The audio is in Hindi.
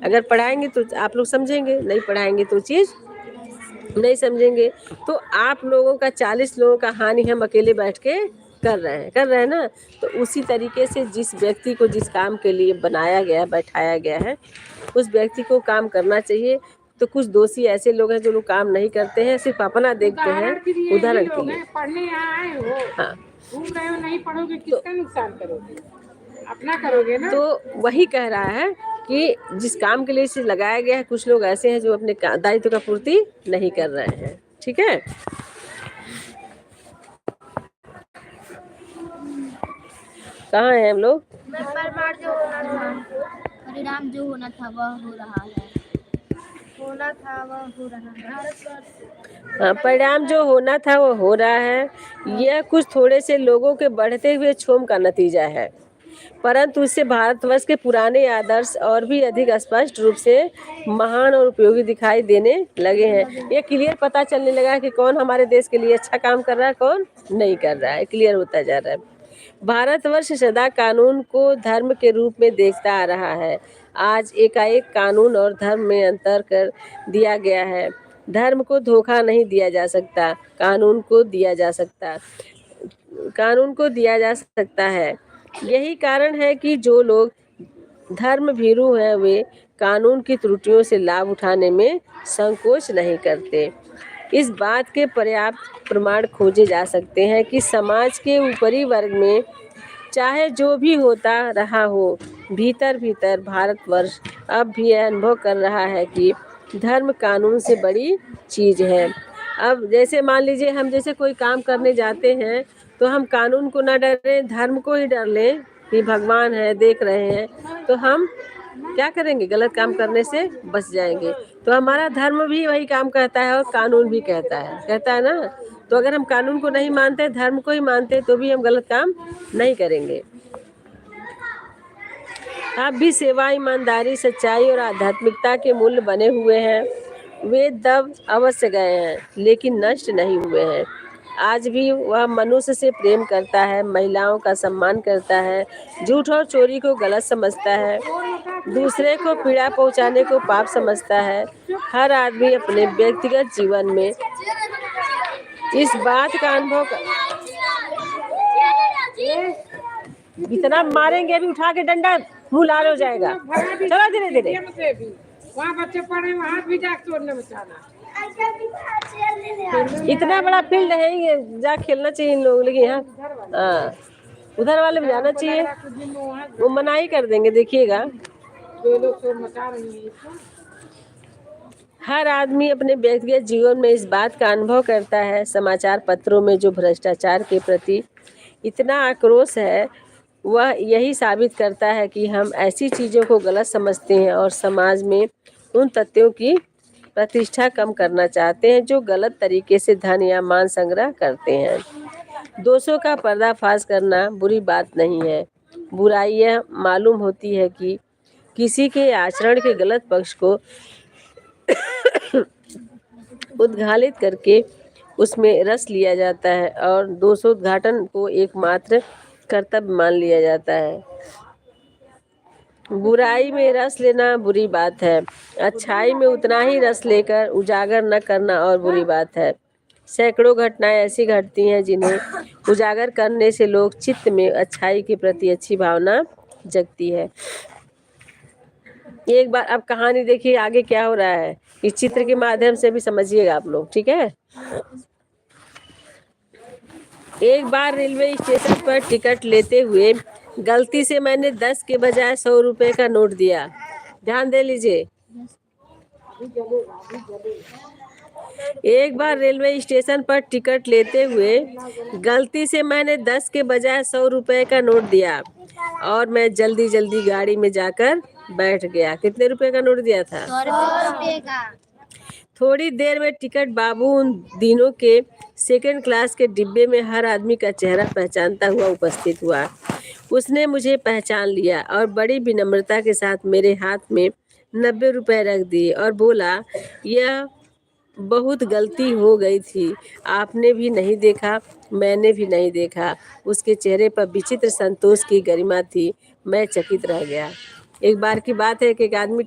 अगर पढ़ाएंगे तो आप लोग समझेंगे, नहीं पढ़ाएंगे तो चीज़ नहीं समझेंगे। तो आप लोगों का 40 लोगों का हानि हम अकेले बैठ के कर रहे हैं ना। तो उसी तरीके से जिस व्यक्ति को जिस काम के लिए बनाया गया, बैठाया गया है, उस व्यक्ति को काम करना चाहिए। तो कुछ दोषी ऐसे लोग हैं जो लोग काम नहीं करते हैं, सिर्फ अपना देखते हैं, उदाहरण के लिए। पढ़ने यहाँ आए हो, हाँ, घूम रहे हो, नहीं पढ़ोगे किसका नुकसान करोगे, अपना करोगे ना। तो वही कह रहा है कि जिस काम के लिए इसे लगाया गया है, कुछ लोग ऐसे हैं जो अपने दायित्व का पूर्ति नहीं कर रहे हैं। ठीक है, कहाँ हैं हम लोग? परिणाम जो होना था वह हो रहा है, होना था वह हो रहा है। हाँ, परिणाम जो होना था वो हो रहा है। यह कुछ थोड़े से लोगों के बढ़ते हुए क्षोभ का नतीजा है, परंतु इससे भारतवर्ष के पुराने आदर्श और भी अधिक स्पष्ट रूप से महान और उपयोगी दिखाई देने लगे हैं। ये क्लियर पता चलने लगा कि कौन हमारे देश के लिए अच्छा काम कर रहा है, कौन नहीं कर रहा है, क्लियर होता जा रहा है। भारतवर्ष सदा कानून को धर्म के रूप में देखता आ रहा है। आज एकाएक कानून और धर्म में अंतर कर दिया गया है। धर्म को धोखा नहीं दिया जा सकता, कानून को दिया जा सकता, कानून को दिया जा सकता है। यही कारण है कि जो लोग धर्म भीरू हैं वे कानून की त्रुटियों से लाभ उठाने में संकोच नहीं करते। इस बात के पर्याप्त प्रमाण खोजे जा सकते हैं कि समाज के ऊपरी वर्ग में चाहे जो भी होता रहा हो, भीतर भीतर भारतवर्ष अब भी यह अनुभव कर रहा है कि धर्म कानून से बड़ी चीज़ है। अब जैसे मान लीजिए हम जैसे कोई काम करने जाते हैं तो हम कानून को ना डरें, धर्म को ही डर लें कि भगवान है, देख रहे हैं, तो हम क्या करेंगे, गलत काम करने से बच जाएंगे। तो हमारा धर्म भी वही काम कहता है और कानून भी कहता है ना। तो अगर हम कानून को नहीं मानते, धर्म को ही मानते, तो भी हम गलत काम नहीं करेंगे। आप भी सेवा, ईमानदारी, सच्चाई और आध्यात्मिकता के मूल्य बने हुए हैं। वे दब अवश्य गए हैं लेकिन नष्ट नहीं हुए हैं। आज भी वह मनुष्य से प्रेम करता है, महिलाओं का सम्मान करता है, झूठ और चोरी को गलत समझता है, दूसरे को पीड़ा पहुंचाने को पाप समझता है। हर आदमी अपने व्यक्तिगत जीवन में इस बात का अनुभव इतना मारेंगे अभी उठा के डंडा, मुँह लाल हो जाएगा। चलो धीरे धीरे। वहाँ बच्चे पढ़े, वहाँ भी जाके तोड़ने बचाना। इतना बड़ा फील्ड है, ये जा खेलना चाहिए इन लोगों, लेकिन यहाँ हाँ उधर वाले भी जाना चाहिए, वो मनाही कर देंगे, देखिएगा। हर आदमी अपने व्यक्तिगत जीवन में इस बात का अनुभव करता है। समाचार पत्रों में जो भ्रष्टाचार के प्रति इतना आक्रोश है, वह यही साबित करता है कि हम ऐसी चीज़ों को गलत समझते हैं और समाज में उन तथ्यों की प्रतिष्ठा कम करना चाहते हैं जो गलत तरीके से धन या मान संग्रह करते हैं। दोषों का पर्दाफाश करना बुरी बात नहीं है। बुराई यह मालूम होती है कि किसी के आचरण के गलत पक्ष को उद्घाटित करके उसमें रस लिया जाता है और दोषोद्घाटन को एकमात्र कर्तव्य मान लिया जाता है। बुराई में रस लेना बुरी बात है, अच्छाई में उतना ही रस लेकर उजागर न करना और बुरी बात है। सैकड़ों घटनाएं ऐसी घटती हैं जिन्हें उजागर करने से लोग चित्त में अच्छाई के प्रति अच्छी भावना जगती है। एक बार अब कहानी देखिए आगे क्या हो रहा है, इस चित्र के माध्यम से भी समझिएगा आप लोग, ठीक है। एक बार रेलवे स्टेशन पर टिकट लेते हुए गलती से मैंने 10 के बजाय 100 रुपए का नोट दिया। ध्यान दे लीजिए। एक बार रेलवे स्टेशन पर टिकट लेते हुए गलती से मैंने 10 के बजाय 100 रुपए का नोट दिया और मैं जल्दी जल्दी गाड़ी में जाकर बैठ गया। कितने रुपए का नोट दिया था? 100 रुपये का। थोड़ी देर में टिकट बाबू उन दिनों के सेकंड क्लास के डिब्बे में हर आदमी का चेहरा पहचानता हुआ उपस्थित हुआ। उसने मुझे पहचान लिया और बड़ी विनम्रता के साथ मेरे हाथ में 90 रुपए रख दिए और बोला, यह बहुत गलती हो गई थी, आपने भी नहीं देखा, मैंने भी नहीं देखा। उसके चेहरे पर विचित्र संतोष की गरिमा थी। मैं चकित रह गया। एक बार की बात है कि एक आदमी